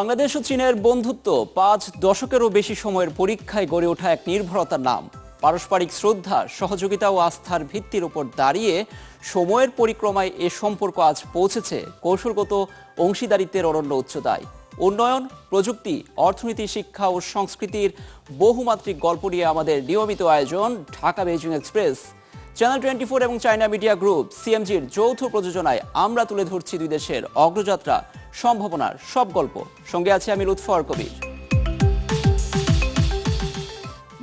বাংলাদেশ ও চীনের বন্ধুত্ব 5 দশকেরও বেশি সময়ের পরীক্ষায় গড়ে ওঠা এক নির্ভরতার নাম। পারস্পরিক শ্রদ্ধা, সহযোগিতা ও আস্থার ভিত্তির উপর দাঁড়িয়ে সময়ের পরিক্রমায় এ সম্পর্ক আজ পৌঁছেছে কৌশলগত অংশীদারিত্বের অরণ্য উচ্চতায়। উন্নয়ন, প্রযুক্তি, অর্থনীতি, শিক্ষা ও সংস্কৃতির বহুমাত্রিক গল্প নিয়ে আমাদের নিয়মিত আয়োজন ঢাকা বেইজিং এক্সপ্রেস। চ্যানেল 24 এবং চায়না মিডিয়া গ্রুপ সিএমজির যৌথ প্রযোজনায় আমরা তুলে ধরছি দুই দেশের অগ্রযাত্রা, সম্ভাবনার সব গল্প। সঙ্গে আছে আমি লুৎফর কবির।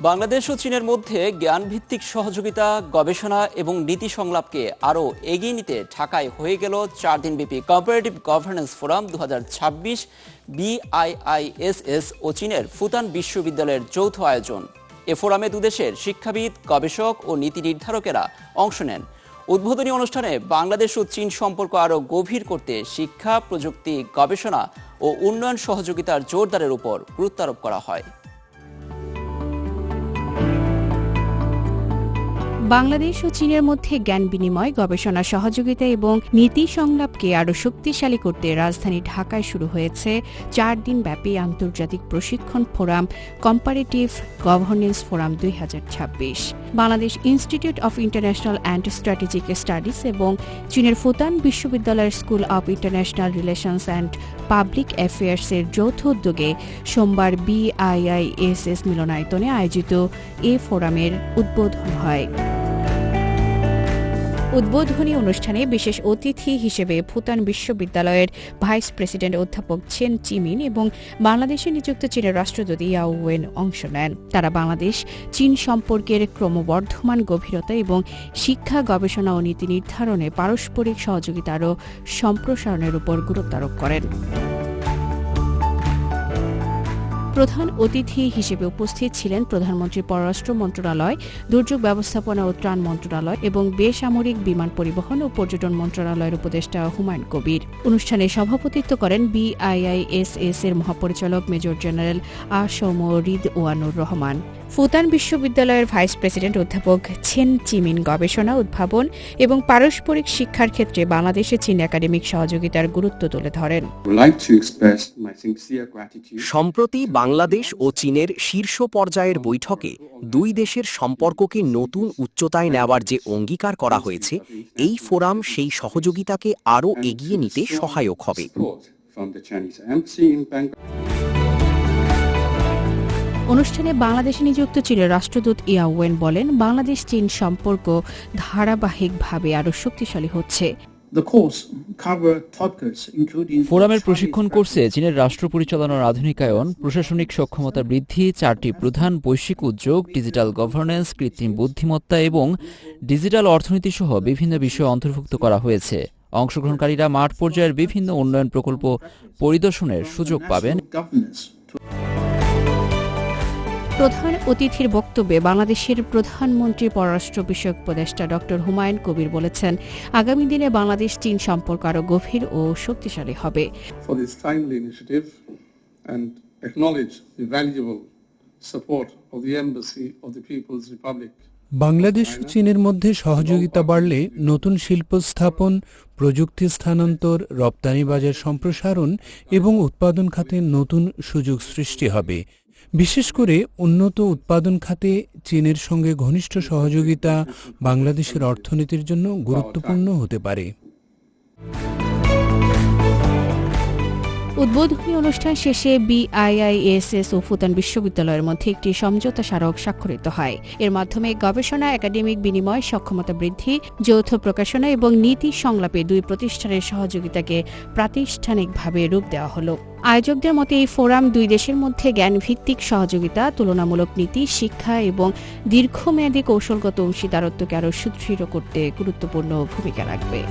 বাংলাদেশ ও চীনের মধ্যে জ্ঞানভিত্তিক সহযোগিতা, গবেষণা এবং নীতি সংলাপকে আরও এগিয়ে নিতে ঢাকায় হয়ে গেল 4 দিনব্যাপী কম্পারেটিভ গভর্নেন্স ফোরাম 2026 BIISS ও চীনের ফুতান বিশ্ববিদ্যালয়ের যৌথ আয়োজন। এ ফোরামে দুদেশের শিক্ষাবিদ, গবেষক ও নীতি নির্ধারকেরা অংশ নেন। উদ্বোধনী অনুষ্ঠানে বাংলাদেশ ও চীন সম্পর্ক আরও গভীর করতে শিক্ষা, প্রযুক্তি, গবেষণা ও উন্নয়ন সহযোগিতার জোরদারের উপর গুরুত্ব আরোপ করা হয়। বাংলাদেশ ও চীনের মধ্যে জ্ঞান বিনিময়, গবেষণা সহযোগিতা এবং নীতি সংলাপকে আরও শক্তিশালী করতে রাজধানী ঢাকায় শুরু হয়েছে 4 দিন ব্যাপী আন্তর্জাতিক প্রশিক্ষণ forum comparative governance forum 2026। Bangladesh institute of international and strategic studies এবং চীনের ফুতান বিশ্ববিদ্যালয়ের school of international relations and public অ্যাফেয়ার্সের যৌথ উদ্যোগে সোমবার BIISS মিলনায়তনে আয়োজিত এ ফোরামের উদ্বোধন হয়। উদ্বোধনী অনুষ্ঠানে বিশেষ অতিথি হিসেবে ফুতান বিশ্ববিদ্যালয়ের ভাইস প্রেসিডেন্ট অধ্যাপক চেন চিমিন এবং বাংলাদেশে নিযুক্ত চীনের রাষ্ট্রদূত ইয়াও ওয়েন অংশ নেন। তারা বাংলাদেশ চীন সম্পর্কের ক্রমবর্ধমান গভীরতা এবং শিক্ষা, গবেষণা ও নীতি নির্ধারণে পারস্পরিক সহযোগিতা আরও সম্প্রসারণের উপর গুরুত্ব আরোপ করেন। প্রধান অতিথি হিসেবে উপস্থিত ছিলেন প্রধানমন্ত্রীর পররাষ্ট্র মন্ত্রণালয়, দুর্যোগ ব্যবস্থাপনা ও ত্রাণ মন্ত্রণালয় এবং বেসামরিক বিমান পরিবহন ও পর্যটন মন্ত্রণালয়ের উপদেষ্টা হুমায়ুন কবির। অনুষ্ঠানে সভাপতিত্ব করেন BIISS এর মহাপরিচালক মেজর জেনারেল আসম রিদওয়ানুর রহমান। ফুতান বিশ্ববিদ্যালয়ের ভাইস প্রেসিডেন্ট অধ্যাপক চেন চিমিন গবেষণা, উদ্ভাবন এবং পারস্পরিক শিক্ষার ক্ষেত্রে বাংলাদেশে চীন একাডেমিক সহযোগিতার গুরুত্ব তুলে ধরেন। সম্প্রতি বাংলাদেশ ও চীনের শীর্ষ পর্যায়ের বৈঠকে দুই দেশের সম্পর্ককে নতুন উচ্চতায় নেওয়ার যে অঙ্গীকার করা হয়েছে, এই ফোরাম সেই সহযোগিতাকে আরও এগিয়ে নিতে সহায়ক হবে। অনুষ্ঠানে বাংলাদেশে নিযুক্ত চীনের রাষ্ট্রদূত ইয়াও ওয়েন বলেন, বাংলাদেশ চীন সম্পর্ক ধারাবাহিকভাবে আরও শক্তিশালী হচ্ছে। ফোরামের প্রশিক্ষণ কোর্সে চীনের রাষ্ট্র পরিচালনার আধুনিকায়ন, প্রশাসনিক সক্ষমতা বৃদ্ধি, 4টি প্রধান বৈশ্বিক উদ্যোগ, ডিজিটাল গভর্নেন্স, কৃত্রিম বুদ্ধিমত্তা এবং ডিজিটাল অর্থনীতি সহ বিভিন্ন বিষয় অন্তর্ভুক্ত করা হয়েছে। অংশগ্রহণকারীরা মাঠ পর্যায়ের বিভিন্ন উন্নয়ন প্রকল্প পরিদর্শনের সুযোগ পাবেন। প্রধান অতিথির বক্তব্যে বাংলাদেশের প্রধানমন্ত্রীর পররাষ্ট্র বিষয়ক উপদেষ্টা ডক্টর হুমায়ুন কবির বলেছেন, আগামী দিনে বাংলাদেশ চীন সম্পর্ক আরও গভীর ও শক্তিশালী হবে। বাংলাদেশ ও চীনের মধ্যে সহযোগিতা বাড়লে নতুন শিল্প স্থাপন, প্রযুক্তি স্থানান্তর, রপ্তানি বাজার সম্প্রসারণ এবং উৎপাদন খাতে নতুন সুযোগ সৃষ্টি হবে। বিশেষ করে উন্নত উৎপাদন খাতে চীনের সঙ্গে ঘনিষ্ঠ সহযোগিতা বাংলাদেশের অর্থনীতির জন্য গুরুত্বপূর্ণ হতে পারে। উদ্বোধনী অনুষ্ঠান শেষে BIISS ও ফুতান বিশ্ববিদ্যালয়ের মধ্যে একটি সমঝোতা স্মারক স্বাক্ষরিত হয়। এর মাধ্যমে গবেষণা, একাডেমিক বিনিময়, সক্ষমতা বৃদ্ধি, যৌথ প্রকাশনা এবং নীতি সংলাপে দুই প্রতিষ্ঠানের সহযোগিতাকে প্রাতিষ্ঠানিকভাবে রূপ দেওয়া হলো। আয়োজকদের মতে এই ফোরাম দুই দেশের মধ্যে জ্ঞানভিত্তিক সহযোগিতা, তুলনামূলক নীতি, শিক্ষা এবং দীর্ঘমেয়াদী কৌশলগত অংশীদারত্বকে আরও সুদৃঢ় করতে গুরুত্বপূর্ণ ভূমিকা রাখবে।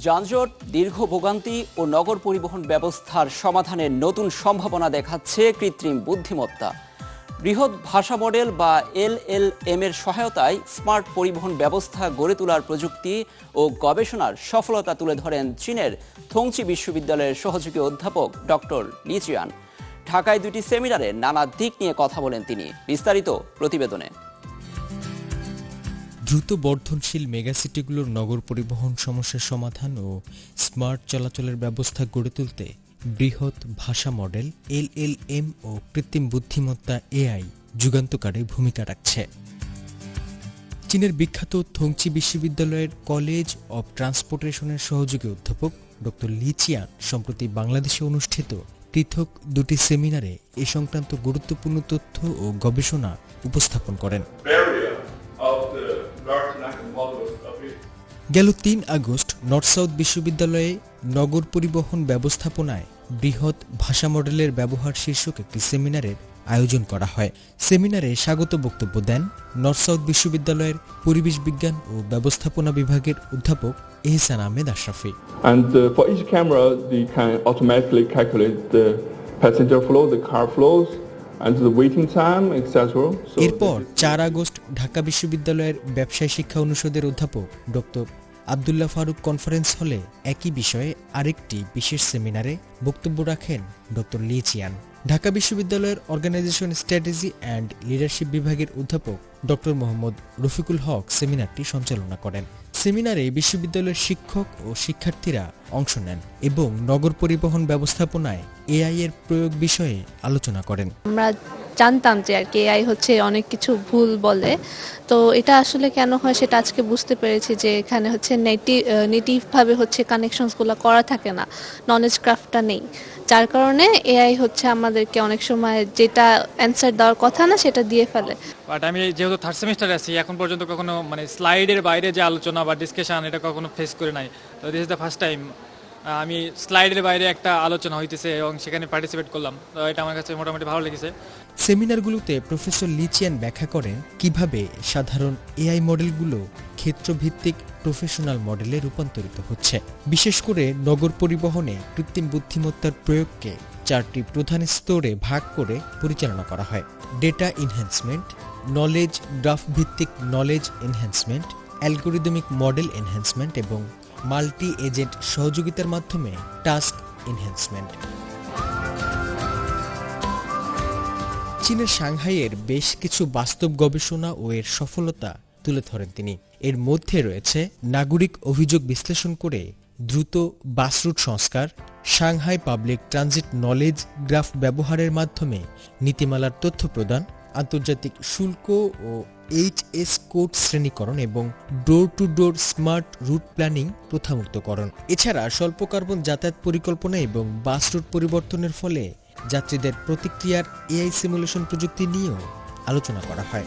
যানজট, দীর্ঘ ভোগান্তি ও নগর পরিবহন ব্যবস্থার সমাধানের নতুন সম্ভাবনা দেখাচ্ছে কৃত্রিম বুদ্ধিমত্তা। বৃহৎ ভাষা মডেল বা LLM এর সহায়তায় স্মার্ট পরিবহন ব্যবস্থা গড়ে তোলার প্রযুক্তি ও গবেষণার সফলতা তুলে ধরেন চীনের থংচি বিশ্ববিদ্যালয়ের সহযোগী অধ্যাপক ডক্টর লি চিয়ান। ঢাকায় 2টি সেমিনারে নানা দিক নিয়ে কথা বলেন তিনি। বিস্তারিত প্রতিবেদনে। দ্রুত বর্ধনশীল মেগাসিটিগুলোর নগর পরিবহন সমস্যার সমাধান ও স্মার্ট চলাচলের ব্যবস্থা গড়ে তুলতে বৃহৎ ভাষা মডেল LLM ও কৃত্রিম বুদ্ধিমত্তা AI যুগান্তকারী ভূমিকা রাখছে। চীনের বিখ্যাত থংচি বিশ্ববিদ্যালয়ের কলেজ অব ট্রান্সপোর্টেশনের সহযোগী অধ্যাপক ডক্টর লি চিয়ান সম্প্রতি বাংলাদেশে অনুষ্ঠিত পৃথক দুটি সেমিনারে এ সংক্রান্ত গুরুত্বপূর্ণ তথ্য ও গবেষণা উপস্থাপন করেন। গেল ৩ আগস্ট নর্থ সাউথ বিশ্ববিদ্যালয়ে নগর পরিবহন ব্যবস্থাপনায় বৃহৎ ভাষা মডেলের ব্যবহার শীর্ষক একটি সেমিনারের আয়োজন করা হয়। সেমিনারে স্বাগত বক্তব্য দেন নর্থ সাউথ বিশ্ববিদ্যালয়ের পরিবেশ বিজ্ঞান ও ব্যবস্থাপনা বিভাগের অধ্যাপক এহসান Ahmed Ashrafi. And for each camera, they can automatically calculate the passenger flow, the car flows, and the waiting time, etc. এরপর ৪ আগস্ট ঢাকা বিশ্ববিদ্যালয়ের ব্যবসায় শিক্ষা অনুষদের অধ্যাপক ডক্টর আব্দুল্লাহ ফারুক কনফারেন্স হলে একই বিষয়ে আরেকটি বিশেষ সেমিনারে বক্তব্য রাখেন ডক্টর লি চিয়ান। ঢাকা বিশ্ববিদ্যালয়ের অর্গানাইজেশন স্ট্র্যাটেজি অ্যান্ড লিডারশিপ বিভাগের অধ্যাপক ডক্টর মোহাম্মদ রফিকুল হক সেমিনারটি সঞ্চালনা করেন। সেমিনারে বিশ্ববিদ্যালয়ের শিক্ষক ও শিক্ষার্থীরা অংশ নেন এবং নগর পরিবহন ব্যবস্থাপনায় AI এর প্রয়োগ বিষয়ে আলোচনা করেন। আমরা জানতাম যে আর কি AI হচ্ছে অনেক কিছু ভুল বলে, তো এটা আসলে কেন হয় সেটা আজকে বুঝতে পেরেছি যে এখানে হচ্ছে নেটিভ ভাবে হচ্ছে কানেকশনসগুলো করা থাকে না, নলেজ ক্রাফটটা নেই, যার কারণে AI হচ্ছে আমাদেরকে অনেক সময় যেটা অ্যান্সার দেওয়ার কথা না সেটা দিয়ে ফেলে। বাট আমি যেহেতু থার্ড সেমিস্টারে আছি, এখন পর্যন্ত কখনো মানে স্লাইডের বাইরে যে আলোচনা বা ডিসকাশন এটা কখনো ফেস করে নাই। তো this is the first time আমি স্লাইডের বাইরে একটা আলোচনা হইতেছে এবং সেখানে পার্টিসিপেট করলাম। তো এটা আমার কাছে মোটামুটি ভালো লেগেছে। সেমিনারগুলোতে প্রফেসর লি চিয়ান ব্যাখ্যা করেন কিভাবে সাধারণ AI মডেলগুলো ক্ষেত্রভিত্তিক প্রফেশনাল মডেলে রূপান্তরিত হচ্ছে। বিশেষ করে নগর পরিবহনে কৃত্রিম বুদ্ধিমত্তার প্রয়োগকে 4টি প্রধান স্তরে ভাগ করে পরিচালনা করা হয়: ডেটা এনহ্যান্সমেন্ট, নলেজ গ্রাফ ভিত্তিক knowledge enhancement, algorithmic model enhancement এবং মাল্টি এজেন্ট সহযোগিতার মাধ্যমে টাস্ক এনহ্যান্সমেন্ট। চীনের সাংহাইয়ের বেশ কিছু বাস্তব গবেষণা ও এর সফলতা তুলে ধরেন তিনি। এর মধ্যে রয়েছে নাগরিক অভিযোগ বিশ্লেষণ করে দ্রুত বাস রুট সংস্কার, Shanghai public transit knowledge graph ব্যবহারের মাধ্যমে নীতিমালার তথ্য প্রদান, আন্তর্জাতিক শুল্ক ও HS কোড শ্রেণীকরণ এবং door to door smart route planning প্রথামুক্তকরণ। এছাড়া স্বল্প কার্বন যাতায়াত পরিকল্পনা এবং বাস রুট পরিবর্তনের ফলে যাত্রীদের প্রতিক্রিয়ার AI সিমুলেশন প্রযুক্তি নিয়েও আলোচনা করা হয়।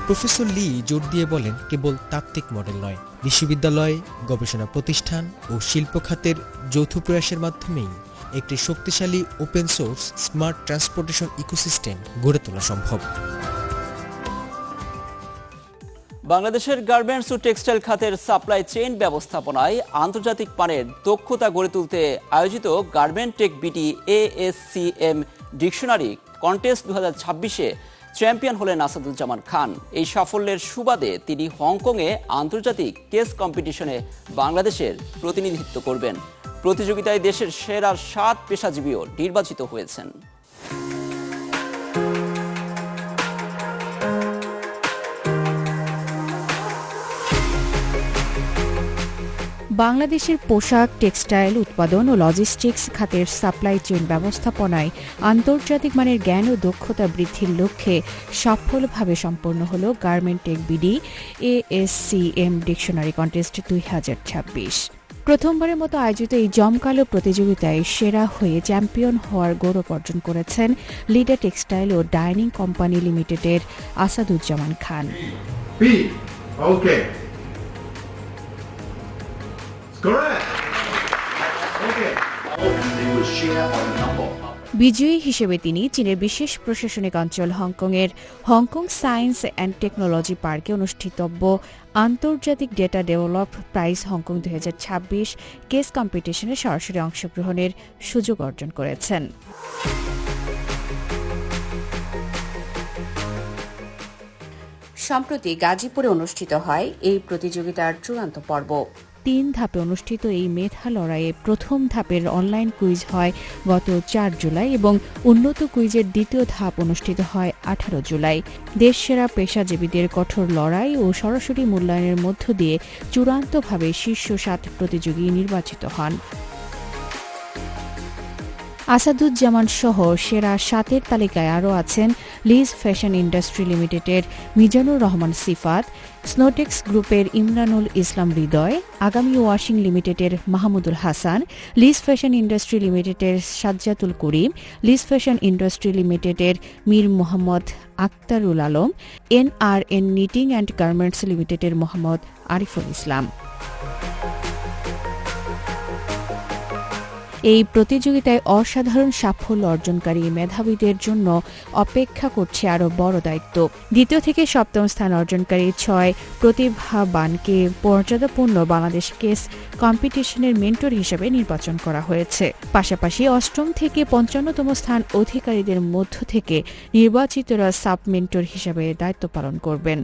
প্রফেসর লি জোর দিয়ে বলেন, কেবল তাত্ত্বিক মডেল নয়, বিশ্ববিদ্যালয়, গবেষণা প্রতিষ্ঠান ও শিল্প খাতের যৌথ প্রয়াসের মাধ্যমেই একটি শক্তিশালী open source smart transportation ecosystem গড়ে তোলা সম্ভব। বাংলাদেশের গার্মেন্টস ও টেক্সটাইল খাতের সাপ্লাই চেইন ব্যবস্থাপনায় আন্তর্জাতিক মানের দক্ষতা গড়ে তুলতে আয়োজিত garment tech BD ASCM dictionary contest 2026-এ চ্যাম্পিয়ন হলেন আসাদুজ্জামান খান। এই সাফল্যের সুবাদে তিনি হংকংয়ে আন্তর্জাতিক কেস কম্পিটিশনে বাংলাদেশের প্রতিনিধিত্ব করবেন। প্রতিযোগিতায় দেশের সেরা 7 পেশাজীবীও নির্বাচিত হয়েছেন। বাংলাদেশের পোশাক, টেক্সটাইল উৎপাদন ও লজিস্টিক্স খাতের সাপ্লাই চেইন ব্যবস্থাপনায় আন্তর্জাতিক মানের জ্ঞান ও দক্ষতা বৃদ্ধির লক্ষ্যে সফলভাবে সম্পন্ন হল garment tech BD ASCM dictionary contest 2026। প্রথমবারের মতো আয়োজিত এই জমকালো প্রতিযোগিতায় সেরা হয়ে চ্যাম্পিয়ন হওয়ার গৌরব অর্জন করেছেন লিডার টেক্সটাইল ও ডাইনিং কোম্পানি লিমিটেডের আসাদুজ্জামান খান। বিজয়ী হিসেবে তিনি চীনের বিশেষ প্রশাসনিক অঞ্চল হংকংয়ের হংকং সায়েন্স অ্যান্ড টেকনোলজি পার্কে অনুষ্ঠিতব্য আন্তর্জাতিক data develop prize Hong Kong 2026 case কম্পিটিশনে সরাসরি অংশগ্রহণের সুযোগ অর্জন করেছেন। সম্প্রতি গাজীপুরে অনুষ্ঠিত হয় এই প্রতিযোগিতার চূড়ান্ত পর্ব। 3 ধাপে অনুষ্ঠিত এই মেধা লড়াইয়ে প্রথম ধাপের অনলাইন কুইজ হয় গত 4 জুলাই এবং উন্নত কুইজের দ্বিতীয় ধাপ অনুষ্ঠিত হয় 18 জুলাই। দেশসেরা পেশাজীবীদের কঠোর লড়াই ও সরাসরি মূল্যায়নের মধ্য দিয়ে চূড়ান্তভাবে শীর্ষ 7 প্রতিযোগী নির্বাচিত হন। আসাদুজ্জামান সহ সেরা 7-এর তালিকায় আরও আছেন লিজ ফ্যাশন ইন্ডাস্ট্রি লিমিটেডের মিজানুর রহমান সিফাত, স্নোটেক্স গ্রুপের ইমরানুল ইসলাম হৃদয়, আগামী ওয়াশিং লিমিটেডের Mahmudul Hasan, Liz fashion industry লিমিটেডের Sajjatul Karim, Liz fashion industry লিমিটেডের Mir Mohammad Aktarul Alam, NRN knitting and garments লিমিটেডের মোহাম্মদ আরিফুল ইসলাম। এই প্রতিযোগিতায় অসাধারণ সাফল্য অর্জনকারী মেধাবীদের জন্য অপেক্ষা করছে আরও বড় দায়িত্ব। দ্বিতীয় থেকে সপ্তম স্থান অর্জনকারী 6 প্রতিভাবানকে মর্যাদাপূর্ণ বাংলাদেশ কেস কম্পিটিশনের মেন্টর হিসেবে নির্বাচন করা হয়েছে। পাশাপাশি অষ্টম থেকে 55তম স্থান অধিকারীদের মধ্য থেকে নির্বাচিতরা সাব মেন্টর হিসেবে দায়িত্ব পালন করবেন।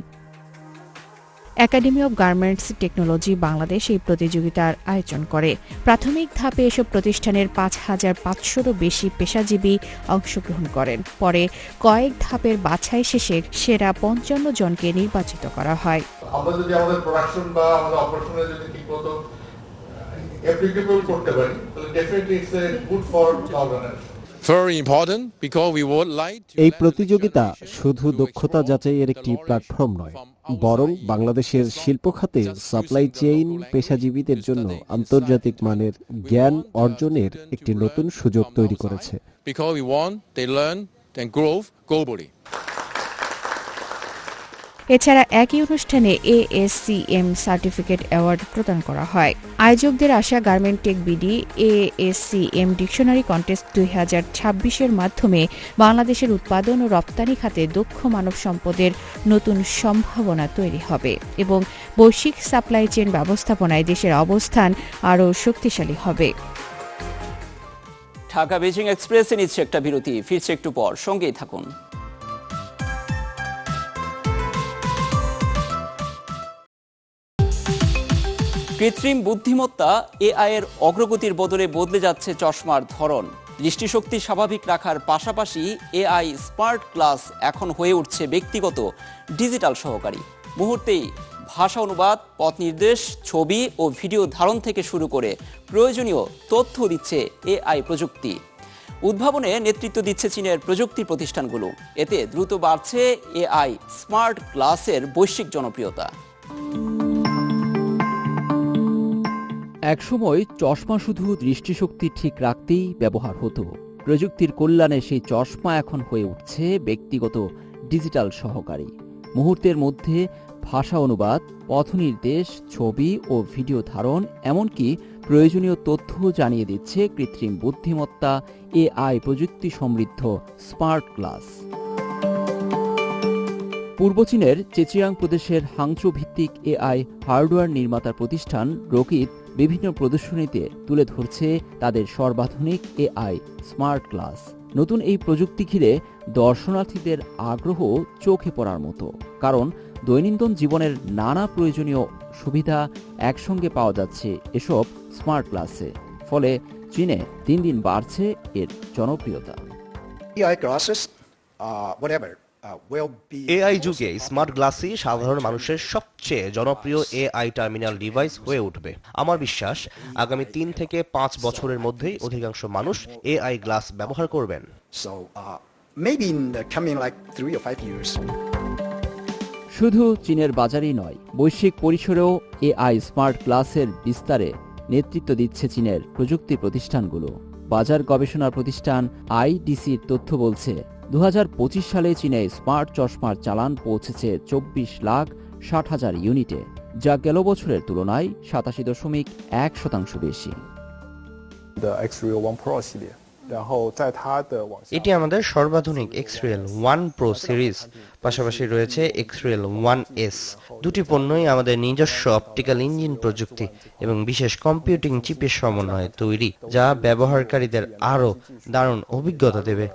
Academy of garments technology Bangladesh এই প্রতিযোগিতার আয়োজন করে। প্রাথমিক ধাপে এসব প্রতিষ্ঠানের 5500-রও বেশি পেশাজীবী অংশগ্রহণ করেন। পরে কয়েক ধাপের বাছাই শেষে সেরা 55 জনকে নির্বাচিত করা হয়। আমরা যদি আমাদের প্রোডাকশন বা আমাদের অপারেশনে যদি ঠিকমতো অ্যাপ্লিকেবল করতে পারি তাহলে definitely it's a good for organization. এই প্রতিযোগিতা শুধু দক্ষতা যাচাইয়ের একটি প্ল্যাটফর্ম নয়, বরং বাংলাদেশের শিল্প খাতে সাপ্লাই চেইন পেশাজীবীদের জন্য আন্তর্জাতিক মানের জ্ঞান অর্জনের একটি নতুন সুযোগ তৈরি করেছে। এছাড়া একই অনুষ্ঠানে ASCM সার্টিফিকেট অ্যাওয়ার্ড প্রদান করা হয়। আয়োজকদের আশা garment tech BD ASCM dictionary contest 2026-এর মাধ্যমে বাংলাদেশের উৎপাদন ও রপ্তানি খাতে দক্ষ মানব সম্পদের নতুন সম্ভাবনা তৈরি হবে এবং বৈশ্বিক সাপ্লাই চেইন ব্যবস্থাপনায় দেশের অবস্থান আরও শক্তিশালী হবে। ঢাকা বেজিং এক্সপ্রেসে নিচ্ছে একটা বিরতি, ফিরছে একটু পর, সঙ্গেই থাকুন। কৃত্রিম বুদ্ধিমত্তা AI এর অগ্রগতির বদলে বদলে যাচ্ছে চশমার ধরন। দৃষ্টিশক্তি স্বাভাবিক রাখার পাশাপাশি AI স্মার্ট গ্লাস এখন হয়ে উঠছে ব্যক্তিগত ডিজিটাল সহকারী। মুহূর্তেই ভাষা অনুবাদ, পথ নির্দেশ, ছবি ও ভিডিও ধারণ থেকে শুরু করে প্রয়োজনীয় তথ্য দিচ্ছে AI প্রযুক্তি। উদ্ভাবনে নেতৃত্ব দিচ্ছে চীনের প্রযুক্তি প্রতিষ্ঠানগুলো। এতে দ্রুত বাড়ছে AI স্মার্ট গ্লাসের বৈশ্বিক জনপ্রিয়তা। একসময় চশমা শুধু দৃষ্টিশক্তি ঠিক রাখতেই ব্যবহার হতো। প্রযুক্তির কল্যাণে সেই চশমা এখন হয়ে উঠছে ব্যক্তিগত ডিজিটাল সহকারী। মুহূর্তের মধ্যে ভাষা অনুবাদ, পথনির্দেশ, ছবি ও ভিডিও ধারণ, এমনকি প্রয়োজনীয় তথ্য জানিয়ে দিচ্ছে কৃত্রিম বুদ্ধিমত্তা AI প্রযুক্তি সমৃদ্ধ স্মার্ট গ্লাস। পূর্ব চীনের চেচিয়াং প্রদেশের হাংচৌ ভিত্তিক AI হার্ডওয়্যার নির্মাতা প্রতিষ্ঠান রকিত বিভিন্ন প্রদর্শনীতে তুলে ধরছে তাদের সর্বাধুনিক AI স্মার্ট গ্লাস। নতুন এই প্রযুক্তি ঘিরে দর্শনার্থীদের আগ্রহ চোখে পড়ার মতো, কারণ দৈনন্দিন জীবনের নানা প্রয়োজনীয় সুবিধা একসঙ্গে পাওয়া যাচ্ছে এসব স্মার্ট গ্লাসে। ফলে চীনে দিন দিন বাড়ছে এর জনপ্রিয়তা। AI যুগে স্মার্ট গ্লাসই সাধারণ মানুষের সবচেয়ে জনপ্রিয় AI টার্মিনাল ডিভাইস হয়ে উঠবে। আমার বিশ্বাস আগামী 3 থেকে 5 বছরের মধ্যেই অধিকাংশ মানুষ AI গ্লাস ব্যবহার করবেন। শুধু চীনের বাজারেই নয়, বৈশ্বিক পরিসরেও AI স্মার্ট গ্লাসের বিস্তারে নেতৃত্ব দিচ্ছে চীনের প্রযুক্তি প্রতিষ্ঠানগুলো। বাজার গবেষণা প্রতিষ্ঠান IDCর তথ্য বলছে 2025 সালে চীনে স্মার্ট চশমার চালান পৌঁছেছে 24,60,000 ইউনিটে, যা গেল বছরের তুলনায় 87.1% বেশি। এটি আমাদের সর্বাধুনিক X-Real 1 Pro সিরিজ। পাশাপাশি রয়েছে X-Real 1S। দুটি পণ্যই আমাদের নিজস্ব অপটিক্যাল ইঞ্জিন প্রযুক্তি এবং বিশেষ কম্পিউটিং চিপের সমন্বয়ে তৈরি, যা ব্যবহারকারীদের আরও দারুণ অভিজ্ঞতা দেবে।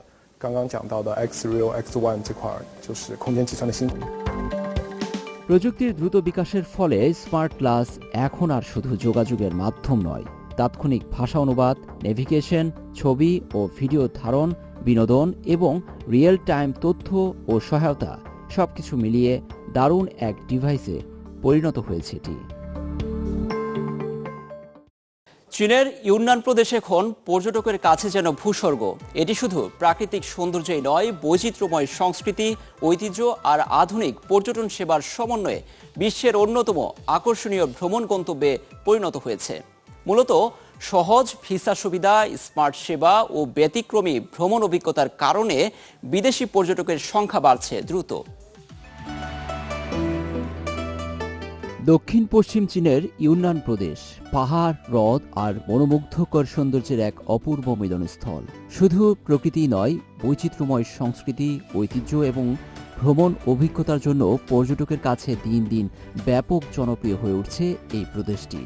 প্রযুক্তির দ্রুত বিকাশের ফলে স্মার্ট গ্লাস এখন আর শুধু যোগাযোগের মাধ্যম নয়, তাৎক্ষণিক ভাষা অনুবাদ, নেভিগেশন, ছবি ও ভিডিও ধারণ, বিনোদন এবং রিয়েল টাইম তথ্য ও সহায়তা সবকিছু মিলিয়ে দারুণ এক ডিভাইসে পরিণত হয়েছে এটি। চীনের ইউনান প্রদেশ এখন পর্যটকের কাছে যেন ভূস্বর্গ। এটি শুধু প্রাকৃতিক সৌন্দর্যই নয়, বৈচিত্র্যময় সংস্কৃতি, ঐতিহ্য আর আধুনিক পর্যটন সেবার সমন্বয়ে বিশ্বের অন্যতম আকর্ষণীয় ভ্রমণ গন্তব্যে পরিণত হয়েছে। মূলত সহজ ভিসা সুবিধা, স্মার্ট সেবা ও ব্যতিক্রমী ভ্রমণ অভিজ্ঞতার কারণে বিদেশি পর্যটকের সংখ্যা বাড়ছে দ্রুত। দক্ষিণ পশ্চিম চীনের ইউনান প্রদেশ পাহাড়, হ্রদ আর মনোমুগ্ধকর সৌন্দর্যের এক অপূর্ব মিলনস্থল। শুধু প্রকৃতি নয়, বৈচিত্র্যময় সংস্কৃতি, ঐতিহ্য এবং ভ্রমণ অভিজ্ঞতার জন্য পর্যটকের কাছে দিন দিন ব্যাপক জনপ্রিয় হয়ে উঠছে এই প্রদেশটি।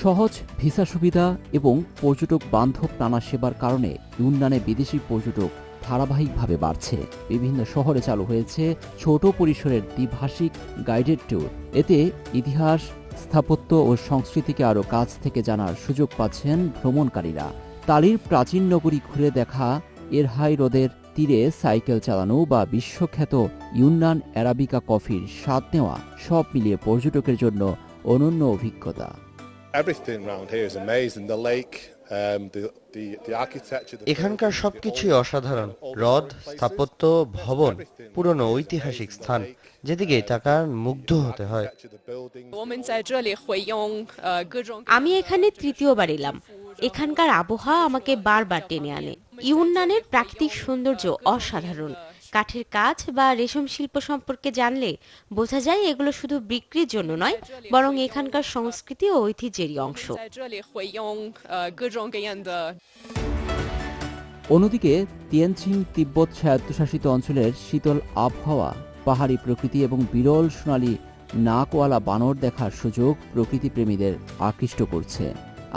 সহজ ভিসা সুবিধা এবং পর্যটক বান্ধব নানা সেবার কারণে ইউনানে বিদেশি পর্যটক ধারাবাহিকভাবে বাড়ছে। বিভিন্ন শহরে চালু হয়েছে ছোট পরিসরের দ্বিভাষিক গাইডেড ট্যুর। এতে ইতিহাস, স্থাপত্য ও সংস্কৃতিকে আরও কাছ থেকে জানার সুযোগ পাচ্ছেন ভ্রমণকারীরা। তালির প্রাচীন নগরী ঘুরে দেখা, এরহাই হ্রদের তীরে সাইকেল চালানো বা বিশ্বখ্যাত ইউনান অ্যারাবিকা কফির স্বাদ নেওয়া সব মিলিয়ে পর্যটকের জন্য অনন্য অভিজ্ঞতা। এখানকার সবকিছুই অসাধারণ। হ্রদ, স্থাপত্য, ভবন, পুরনো ঐতিহাসিক স্থান, যেদিকে তাকান মুগ্ধ হতে হয়। আমি এখানে তৃতীয়বার এলাম। এখানকার আবহাওয়া আমাকে বারবার টেনে আনে। ইউনানের প্রাকৃতিক সৌন্দর্য অসাধারণ। কাঠের কাজ বা রেশম শিল্প সম্পর্কে জানলে বোঝা যায় এগুলো শুধু বিক্রির জন্য নয়, বরং এখানকার সংস্কৃতি ও ঐতিহ্যেরই অংশ। অন্যদিকে তিয়ানজিং তিব্বত স্বায়ত্তশাসিত অঞ্চলের শীতল আবহাওয়া, পাহাড়ি প্রকৃতি এবং বিরল সোনালী নাকওয়ালা বানর দেখার সুযোগ প্রকৃতিপ্রেমীদের আকৃষ্ট করছে।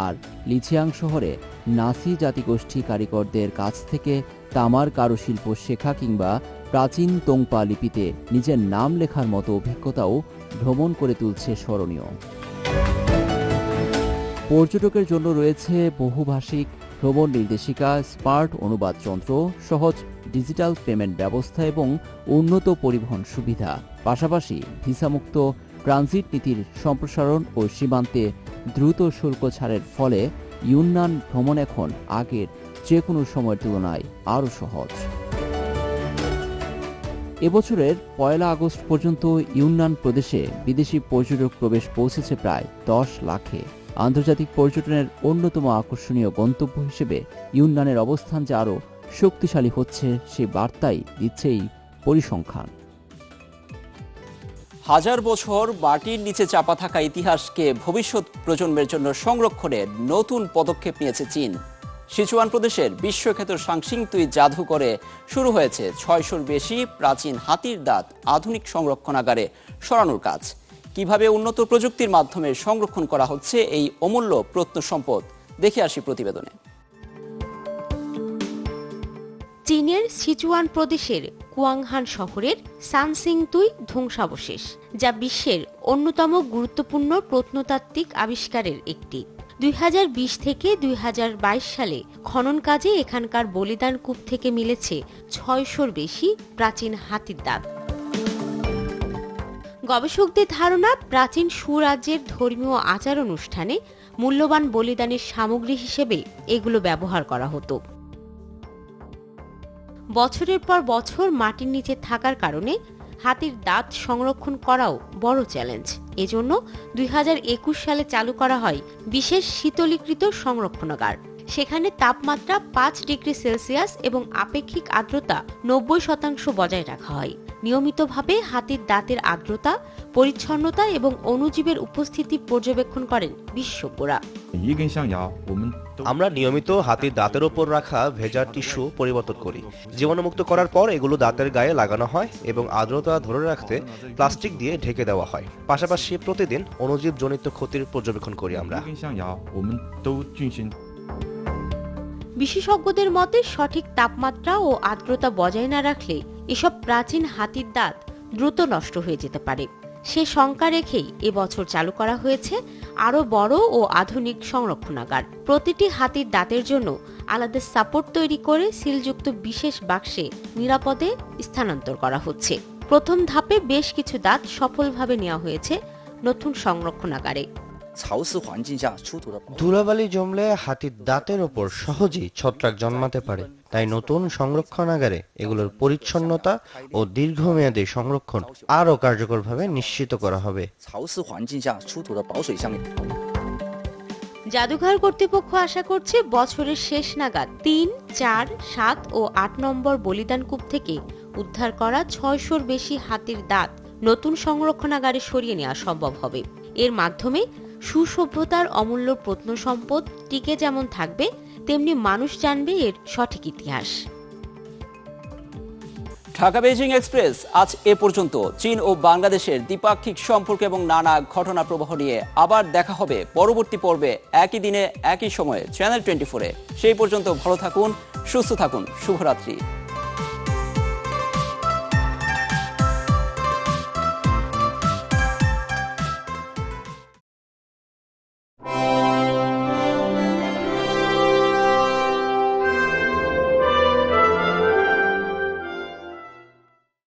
আর লিচিয়াং শহরে নাসি জাতিগোষ্ঠী কারিগরদের কাছ থেকে তামার কারুশিল্প শেখা কিংবা প্রাচীন তোংপা লিপিতে নিজের নাম লেখার মতো অভিজ্ঞতাও ভ্রমণ করে তুলছে স্মরণীয়। পর্যটকের জন্য রয়েছে বহুভাষিক ভ্রমণ নির্দেশিকা, স্মার্ট অনুবাদ যন্ত্র, সহজ ডিজিটাল পেমেন্ট ব্যবস্থা এবং উন্নত পরিবহন সুবিধা। পাশাপাশি ভিসামুক্ত ট্রানজিট নীতির সম্প্রসারণ ও সীমান্তে দ্রুত শুল্ক ছাড়ের ফলে ইউনান ভ্রমণ এখন আগের যে কোনো সময়ের তুলনায় আরও সহজ। এবছরের 1 আগস্ট পর্যন্ত ইউনান প্রদেশে বিদেশি পর্যটক প্রবেশ পৌঁছেছে প্রায় 10 লাখে। আন্তর্জাতিক পর্যটনের অন্যতম আকর্ষণীয় গন্তব্য হিসেবে ইউনানের অবস্থান যে আরও শক্তিশালী হচ্ছে, সেই বার্তাই দিচ্ছে এই পরিসংখ্যান। হাজার বছর মাটির নিচে চাপা থাকা ইতিহাসকে ভবিষ্যৎ প্রজন্মের জন্য সংরক্ষণে নতুন পদক্ষেপ নিয়েছে চীন। সিচুয়ান প্রদেশের বিশ্বখ্যাত সাংসিংতুই জাদুঘরে শুরু হয়েছে 600-র বেশি প্রাচীন হাতির দাঁত আধুনিক সংরক্ষণাগারে সরানোর কাজ। কিভাবে উন্নত প্রযুক্তির মাধ্যমে সংরক্ষণ করা হচ্ছে এই অমূল্য প্রত্নসম্পদ, দেখে আসি প্রতিবেদনে। চীনের সিচুয়ান প্রদেশের কুয়াংহান শহরের সানসিংতুই ধ্বংসাবশেষ, যা বিশ্বের অন্যতম গুরুত্বপূর্ণ প্রত্নতাত্ত্বিক আবিষ্কারের একটি। 2020 থেকে 2022 সালে খনন কাজে এখানকার বলিদান কূপ থেকে মিলেছে 600-র বেশি প্রাচীন হাতির দাঁত। গবেষকদের ধারণা, প্রাচীন সুরাজ্যের ধর্মীয় আচার অনুষ্ঠানে মূল্যবান বলিদানের সামগ্রী হিসেবে এগুলো ব্যবহার করা হতো। বছরের পর বছর মাটির নিচে থাকার কারণে হাতির দাঁত সংরক্ষণ করাও বড় চ্যালেঞ্জ। এজন্য 2021 সালে চালু করা হয় বিশেষ শীতলীকৃত সংরক্ষণাগার। সেখানে তাপমাত্রা 5 ডিগ্রি সেলসিয়াস এবং আপেক্ষিক আর্দ্রতা 90% বজায় রাখা হয়। নিয়মিতভাবে হাতির দাঁতের আর্দ্রতা, পরিচ্ছন্নতা এবং অণুজীবের উপস্থিতি পর্যবেক্ষণ করেন বিশেষজ্ঞরা। আমরা নিয়মিত হাতির দাঁতের ওপর রাখা ভেজা টিস্যু পরিবর্তন করি। জীবাণুমুক্ত করার পর এগুলো দাঁতের গায়ে লাগানো হয় এবং আর্দ্রতা ধরে রাখতে প্লাস্টিক দিয়ে ঢেকে দেওয়া হয়। পাশাপাশি প্রতিদিন অণুজীব জনিত ক্ষতির পর্যবেক্ষণ করি আমরা। বিশেষজ্ঞদের মতে সঠিক তাপমাত্রা ও আর্দ্রতা বজায় না রাখলে এসব প্রাচীন হাতির দাঁত দ্রুত নষ্ট হয়ে যেতে পারে। সে শঙ্কা রেখেই এবছর চালু করা হয়েছে আরও বড় ও আধুনিক সংরক্ষণাগার। প্রতিটি হাতির দাঁতের জন্য আলাদা সাপোর্ট তৈরি করে সিলযুক্ত বিশেষ বাক্সে নিরাপদে স্থানান্তর করা হচ্ছে। প্রথম ধাপে বেশ কিছু দাঁত সফলভাবে নেওয়া হয়েছে নতুন সংরক্ষণাগারে। ধুলাবালি জমলে হাতির দাঁতের ওপর সহজেই ছত্রাক জন্মাতে পারে, তাই নতুন সংরক্ষণাগারে এগুলোর পরিচ্ছন্নতা ও দীর্ঘমেয়াদী সংরক্ষণ আরও কার্যকরভাবে নিশ্চিত করা হবে। জাদুঘর কর্তৃপক্ষ আশা করছে বছরের শেষ নাগাদ 3, 4, 7 ও 8 নম্বর বলিদান কূপ থেকে উদ্ধার করা 600-র বেশি হাতির দাঁত নতুন সংরক্ষণাগারে সরিয়ে নেওয়া সম্ভব হবে। এর মাধ্যমে সুসভ্যতার অমূল্য প্রত্নসম্পদ টিকে যেমন থাকবে, তেমনি মানুষ জানবে এর সঠিক ইতিহাস। ঢাকা বেইজিং এক্সপ্রেস আজ এ পর্যন্ত। চীন ও বাংলাদেশের দ্বিপাক্ষিক সম্পর্ক এবং নানা ঘটনা প্রবাহ নিয়ে আবার দেখা হবে পরবর্তী পর্বে, একই দিনে একই সময়ে চ্যানেল 24-এ। সেই পর্যন্ত ভালো থাকুন, সুস্থ থাকুন, শুভরাত্রি।